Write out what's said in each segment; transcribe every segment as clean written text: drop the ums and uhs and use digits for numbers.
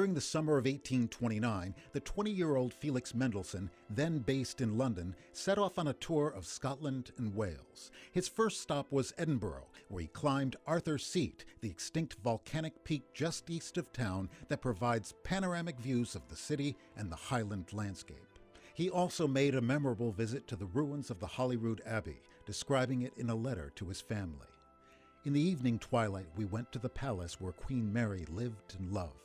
During the summer of 1829, the 20-year-old Felix Mendelssohn, then based in London, set off on a tour of Scotland and Wales. His first stop was Edinburgh, where he climbed Arthur's Seat, the extinct volcanic peak just east of town that provides panoramic views of the city and the Highland landscape. He also made a memorable visit to the ruins of the Holyrood Abbey, describing it in a letter to his family. In the evening twilight, we went to the palace where Queen Mary lived and loved.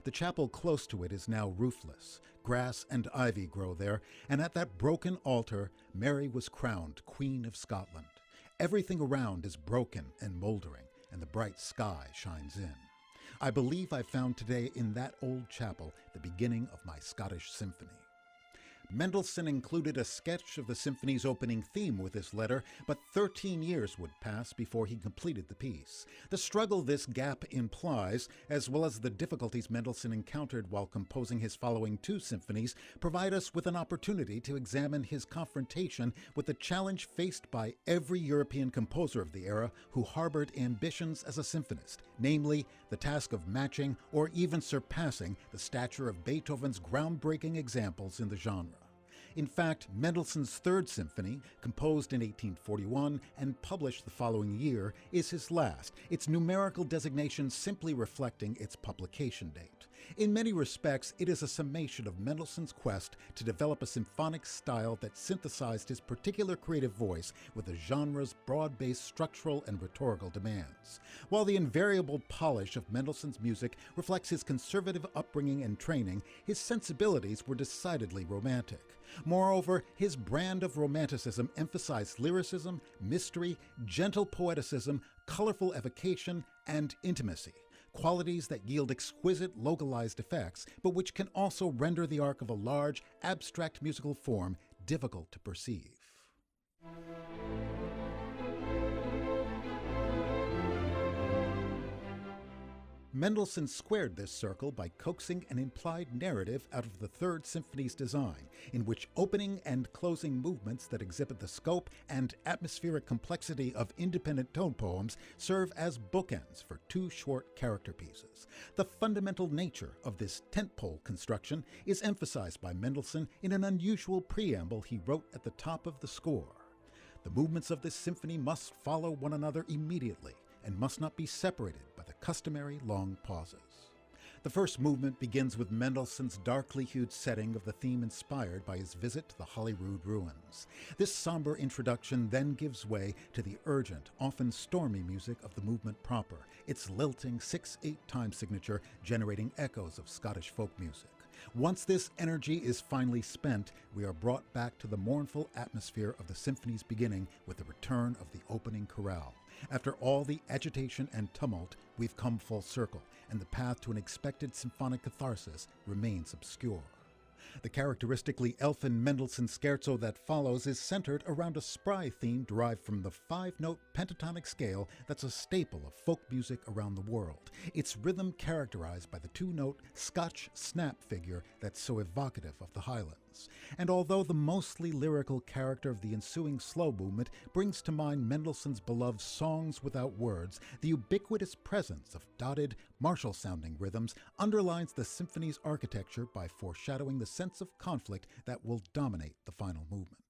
The chapel close to it is now roofless. Grass and ivy grow there, and at that broken altar, Mary was crowned Queen of Scotland. Everything around is broken and moldering, and the bright sky shines in. I believe I found today in that old chapel the beginning of my Scottish symphony. Mendelssohn included a sketch of the symphony's opening theme with this letter, but 13 years would pass before he completed the piece. The struggle this gap implies, as well as the difficulties Mendelssohn encountered while composing his following two symphonies, provide us with an opportunity to examine his confrontation with the challenge faced by every European composer of the era who harbored ambitions as a symphonist, namely the task of matching or even surpassing the stature of Beethoven's groundbreaking examples in the genre. In fact, Mendelssohn's Third Symphony, composed in 1841 and published the following year, is his last, its numerical designation simply reflecting its publication date. In many respects, it is a summation of Mendelssohn's quest to develop a symphonic style that synthesized his particular creative voice with the genre's broad-based structural and rhetorical demands. While the invariable polish of Mendelssohn's music reflects his conservative upbringing and training, his sensibilities were decidedly romantic. Moreover, his brand of romanticism emphasized lyricism, mystery, gentle poeticism, colorful evocation, and intimacy, qualities that yield exquisite localized effects, but which can also render the arc of a large, abstract musical form difficult to perceive. Mendelssohn squared this circle by coaxing an implied narrative out of the Third Symphony's design, in which opening and closing movements that exhibit the scope and atmospheric complexity of independent tone poems serve as bookends for two short character pieces. The fundamental nature of this tentpole construction is emphasized by Mendelssohn in an unusual preamble he wrote at the top of the score. The movements of this symphony must follow one another immediately and must not be separated by the customary long pauses. The first movement begins with Mendelssohn's darkly hued setting of the theme inspired by his visit to the Holyrood ruins. This somber introduction then gives way to the urgent, often stormy music of the movement proper, its lilting 6/8 time signature generating echoes of Scottish folk music. Once this energy is finally spent, we are brought back to the mournful atmosphere of the symphony's beginning with the return of the opening chorale. After all the agitation and tumult, we've come full circle, and the path to an expected symphonic catharsis remains obscure. The characteristically elfin Mendelssohn scherzo that follows is centered around a spry theme derived from the five-note pentatonic scale that's a staple of folk music around the world, its rhythm characterized by the two-note Scotch snap figure that's so evocative of the Highlands. And although the mostly lyrical character of the ensuing slow movement brings to mind Mendelssohn's beloved Songs Without Words, the ubiquitous presence of dotted, martial-sounding rhythms underlines the symphony's architecture by foreshadowing the sense of conflict that will dominate the final movement.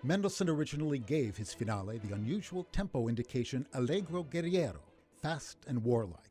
Mendelssohn originally gave his finale the unusual tempo indication Allegro Guerriero, fast and warlike.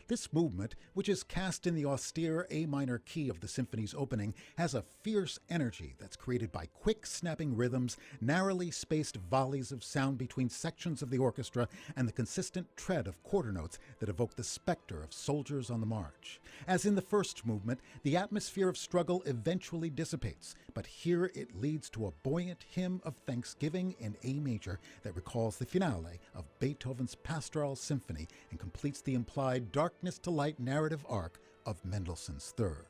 This movement, which is cast in the austere A minor key of the symphony's opening, has a fierce energy that's created by quick snapping rhythms, narrowly spaced volleys of sound between sections of the orchestra, and the consistent tread of quarter notes that evoke the specter of soldiers on the march. As in the first movement, the atmosphere of struggle eventually dissipates, but here it leads to a buoyant hymn of thanksgiving in A major that recalls the finale of Beethoven's Pastoral Symphony and completes the implied darkness to light narrative arc of Mendelssohn's Third.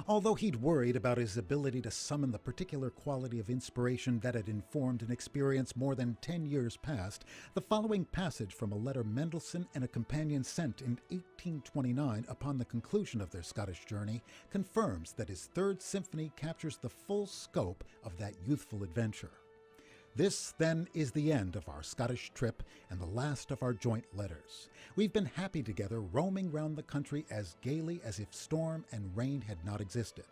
Although he'd worried about his ability to summon the particular quality of inspiration that had informed an experience more than 10 years past, the following passage from a letter Mendelssohn and a companion sent in 1829 upon the conclusion of their Scottish journey confirms that his Third Symphony captures the full scope of that youthful adventure. This, then, is the end of our Scottish trip and the last of our joint letters. We've been happy together, roaming round the country as gaily as if storm and rain had not existed.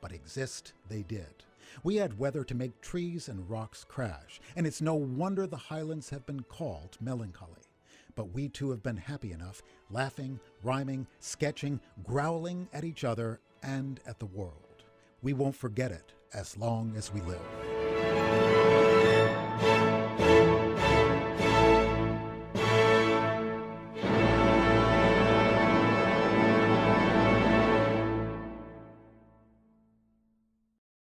But exist they did. We had weather to make trees and rocks crash, and it's no wonder the Highlands have been called melancholy. But we too have been happy enough, laughing, rhyming, sketching, growling at each other and at the world. We won't forget it as long as we live.